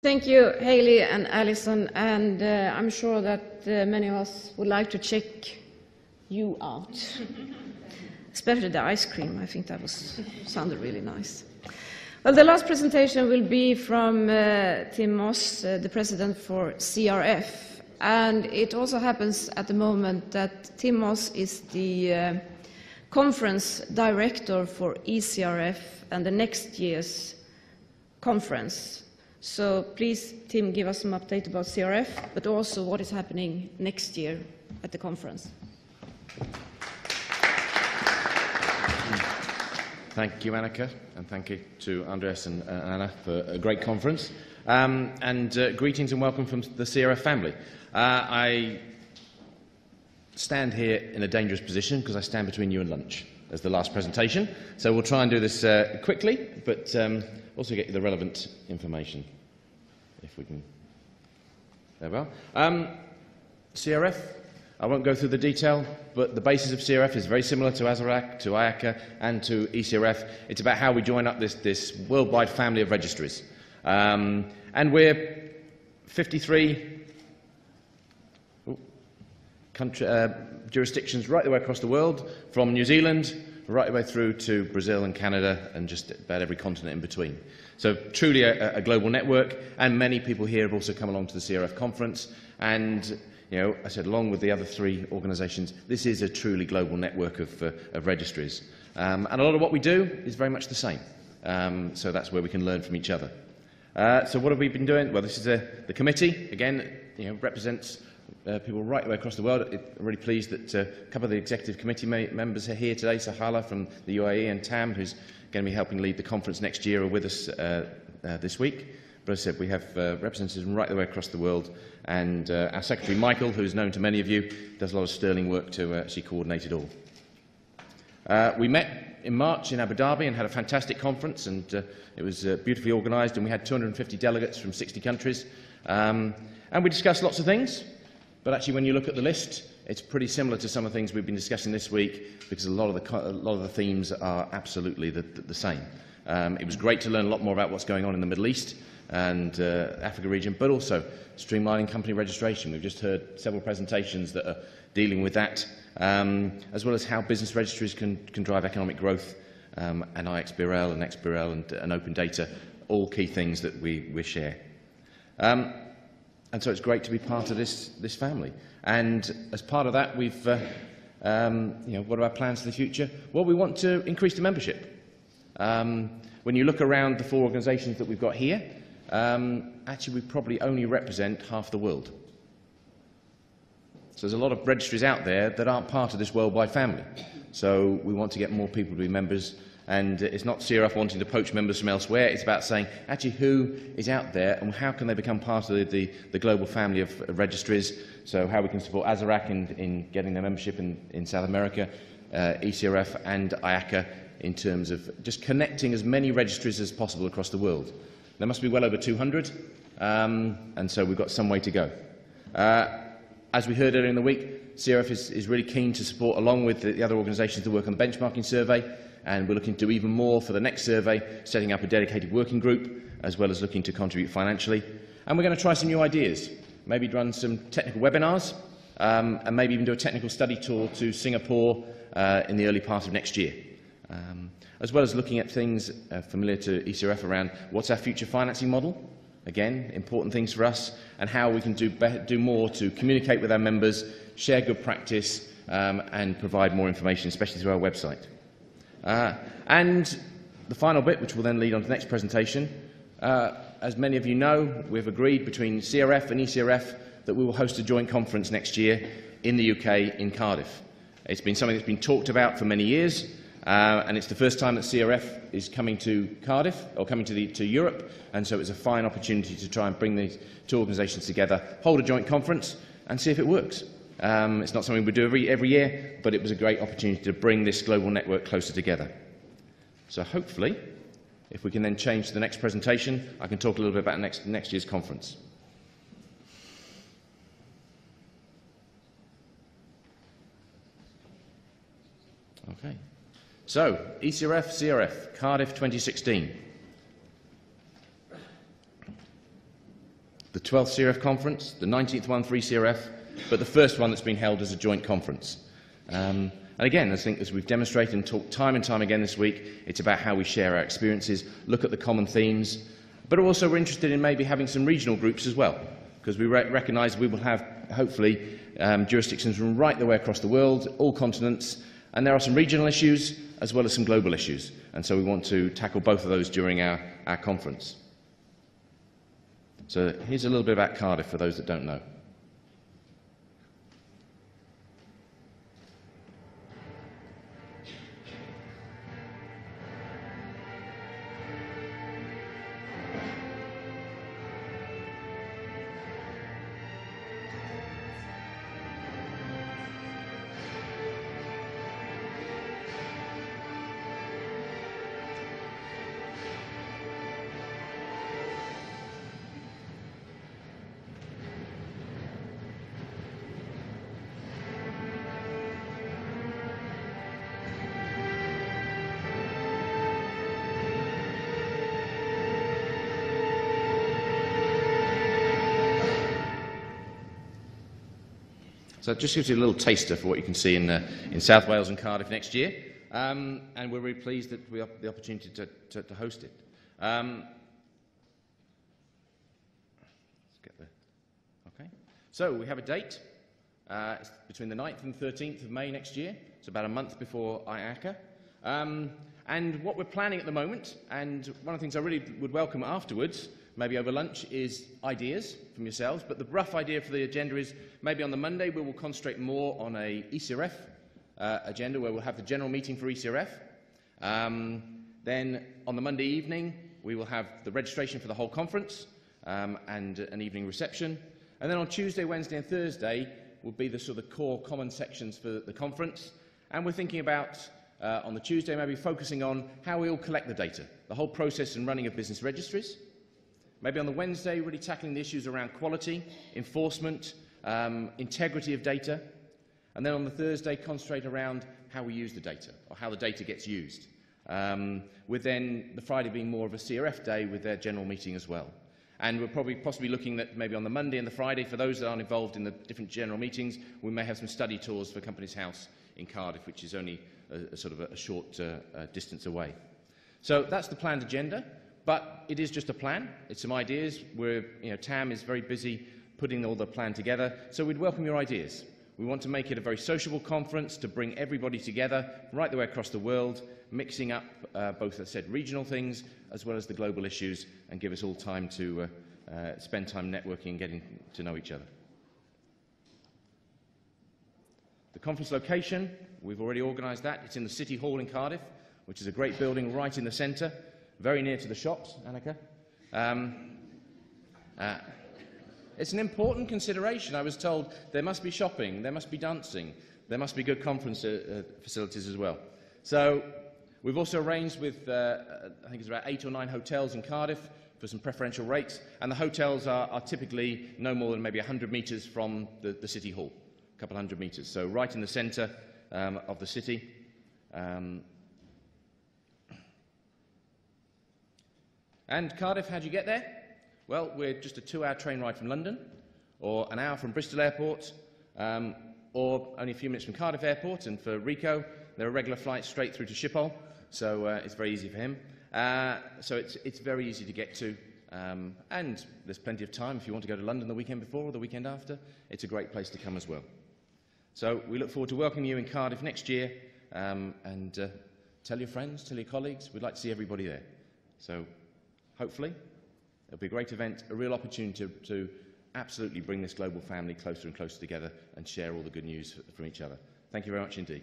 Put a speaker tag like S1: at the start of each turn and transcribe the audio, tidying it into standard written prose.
S1: Thank you, Hayley and Alison, and I'm sure that many of us would like to check you out, especially the ice cream. I think that sounded really nice. Well, the last presentation will be from Tim Moss, the president for CRF, and it also happens at the moment that Tim Moss is the conference director for ECRF and the next year's conference. So please, Tim, give us some update about CRF, but also what is happening next year at the conference.
S2: Thank you, Annika, and thank you to Andreas and Anna for a great conference. Greetings and welcome from the CRF family. I stand here in a dangerous position because I stand between you and lunch as the last presentation. So we'll try and do this quickly, but also get you the relevant information, if we can. There we are. CRF, I won't go through the detail, but the basis of CRF is very similar to ASARAC, to IACA, and to ECRF. It's about how we join up this worldwide family of registries. And we're 53 jurisdictions right the way across the world, from New Zealand right the way through to Brazil and Canada and just about every continent in between. So truly a global network, and many people here have also come along to the CRF conference. And I said, along with the other three organisations, this is a truly global network of registries. And a lot of what we do is very much the same. So that's where we can learn from each other. So what have we been doing? Well, this is the committee. Again, represents people right the way across the world. I'm really pleased that a couple of the executive committee members are here today. Sahala from the UAE and Tam, who's going to be helping lead the conference next year, are with us this week. But as I said, we have representatives right the way across the world, and our secretary, Michael, who is known to many of you, does a lot of sterling work to actually coordinate it all. We met in March in Abu Dhabi and had a fantastic conference, and it was beautifully organised, and we had 250 delegates from 60 countries. And we discussed lots of things. But actually, when you look at the list, it's pretty similar to some of the things we've been discussing this week, because a lot of the themes are absolutely the same. It was great to learn a lot more about what's going on in the Middle East and Africa region, but also streamlining company registration. We've just heard several presentations that are dealing with that, as well as how business registries can drive economic growth, and IXBRL and XBRL and open data, all key things that we share. And so it's great to be part of this family. And as part of that, we've, what are our plans for the future? Well, we want to increase the membership. When you look around the four organisations that we've got here, actually we probably only represent half the world. So there's a lot of registries out there that aren't part of this worldwide family. So we want to get more people to be members. And it's not CRF wanting to poach members from elsewhere. It's about saying, actually, who is out there and how can they become part of the global family of registries? So how we can support ASARAC in getting their membership in South America, ECRF and IACA in terms of just connecting as many registries as possible across the world. There must be well over 200, and so we've got some way to go. As we heard earlier in the week, CRF is really keen to support, along with the other organisations that work on the benchmarking survey. And we're looking to do even more for the next survey, setting up a dedicated working group, as well as looking to contribute financially. And we're going to try some new ideas, maybe run some technical webinars, and maybe even do a technical study tour to Singapore in the early part of next year. As well as looking at things familiar to ECRF around what's our future financing model, again, important things for us, and how we can do more to communicate with our members, share good practice, and provide more information, especially through our website. And the final bit, which will then lead on to the next presentation, as many of you know, we've agreed between CRF and ECRF that we will host a joint conference next year in the UK, in Cardiff. It's been something that's been talked about for many years, and it's the first time that CRF is coming to Cardiff, or coming to Europe, and so it's a fine opportunity to try and bring these two organisations together, hold a joint conference, and see if it works. It's not something we do every year, but it was a great opportunity to bring this global network closer together. So hopefully, if we can then change to the next presentation, I can talk a little bit about next year's conference. Okay. So, ECRF, CRF, Cardiff 2016. the 12th CRF conference, the 19th one for ECRF, but the first one that's been held as a joint conference. And again, I think as we've demonstrated and talked time and time again this week, it's about how we share our experiences, look at the common themes, but also we're interested in maybe having some regional groups as well, because we recognise we will have, hopefully, jurisdictions from right the way across the world, all continents, and there are some regional issues as well as some global issues, and so we want to tackle both of those during our conference. So here's a little bit about Cardiff for those that don't know. So it just gives you a little taster for what you can see in South Wales and Cardiff next year, and we're really pleased that we have the opportunity to host it. Let's get there. Okay. So we have a date. It's between the 9th and 13th of May next year. It's about a month before IACA. And what we're planning at the moment, and one of the things I really would welcome afterwards, maybe over lunch, is ideas from yourselves. But the rough idea for the agenda is maybe on the Monday we will concentrate more on a ECRF agenda where we'll have the general meeting for ECRF. Then on the Monday evening we will have the registration for the whole conference and an evening reception. And then on Tuesday, Wednesday and Thursday will be the sort of core common sections for the conference. And we're thinking about on the Tuesday maybe focusing on how we all collect the data, the whole process and running of business registries. Maybe on the Wednesday, really tackling the issues around quality, enforcement, integrity of data. And then on the Thursday, concentrate around how we use the data, or how the data gets used. With then the Friday being more of a CRF day with their general meeting as well. And we're possibly looking at maybe on the Monday and the Friday, for those that aren't involved in the different general meetings, we may have some study tours for Companies House in Cardiff, which is only a sort of a short distance away. So that's the planned agenda. But it is just a plan. It's some ideas. Tam is very busy putting all the plan together, so we'd welcome your ideas. We want to make it a very sociable conference to bring everybody together right the way across the world, mixing up both, as I said, regional things as well as the global issues, and give us all time to spend time networking and getting to know each other. The conference location, we've already organised that. It's in the City Hall in Cardiff, which is a great building right in the centre. Very near to the shops, Annika. It's an important consideration. I was told there must be shopping, there must be dancing, there must be good conference facilities as well. So we've also arranged with, I think it's about 8 or 9 hotels in Cardiff for some preferential rates, and the hotels are typically no more than maybe 100 metres from the City Hall, a couple hundred metres, so right in the centre of the city. And Cardiff, how do you get there? Well, we're just a 2-hour train ride from London, or an hour from Bristol Airport, or only a few minutes from Cardiff Airport. And for Rico, there are regular flights straight through to Schiphol, so it's very easy for him. So it's very easy to get to, and there's plenty of time if you want to go to London the weekend before or the weekend after. It's a great place to come as well. So we look forward to welcoming you in Cardiff next year, and tell your friends, tell your colleagues. We'd like to see everybody there. So hopefully, it'll be a great event, a real opportunity to absolutely bring this global family closer and closer together and share all the good news from each other. Thank you very much indeed.